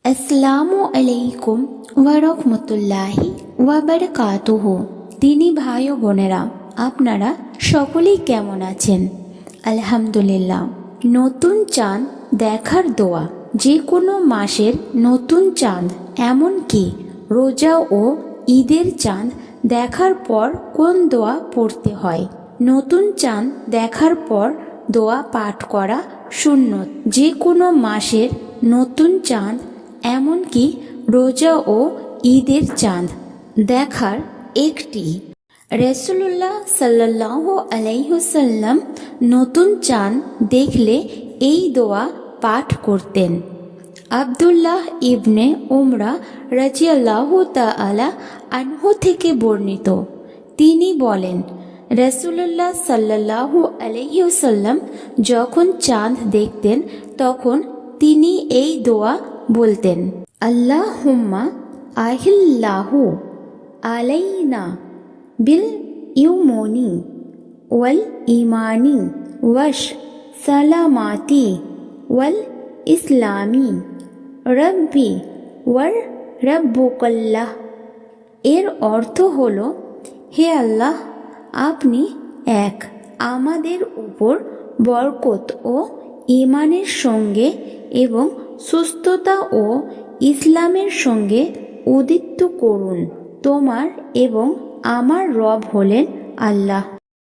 আসসালামু আলাইকুম ওয়া রাহমাতুল্লাহি ওয়া বারাকাতুহু। দিনী ভাই ও বোনেরা, আপনারা সকলেই কেমন আছেন? আলহামদুলিল্লাহ। নতুন চাঁদ দেখার দোয়া। যে কোনো মাসের নতুন চাঁদ, এমনকি রোজা ও ঈদের চাঁদ দেখার পর কোন দোয়া পড়তে হয়? নতুন চাঁদ দেখার পর দোয়া পাঠ করা সুন্নত। যে কোনো মাসের নতুন চাঁদ, এমনকি রোজা ও ঈদের চাঁদ দেখার একটি রাসূলুল্লাহ সাল্লাল্লাহু আলাইহি ওয়াসাল্লাম নতুন চাঁদ দেখলে এই দোয়া পাঠ করতেন। আব্দুল্লাহ ইবনে উমরা রাদিয়াল্লাহু তাআলা আনহু থেকে বর্ণিত, তিনি বলেন, রাসূলুল্লাহ সাল্লাল্লাহু আলাইহি ওয়াসাল্লাম যখন চাঁদ দেখতেন তখন তিনি এই দোয়া বলতেন, আল্লাহুম্মা আহিল্লাহু আলাইনা বিল ইউমনি ওয়াল ইমানি ওয়াশ সালামাতি ওয়াল ইসলামি রব্বি ওয়ার রব্বুকাল্লাহ। এর অর্থ হল, হে আল্লাহ, আপনি এক, আমাদের উপর বরকত ও ঈমানের সঙ্গে এবং সুস্থতা ও ইসলামের সঙ্গে উদিত করুন। তোমার এবং আমার রব হলেন আল্লাহ।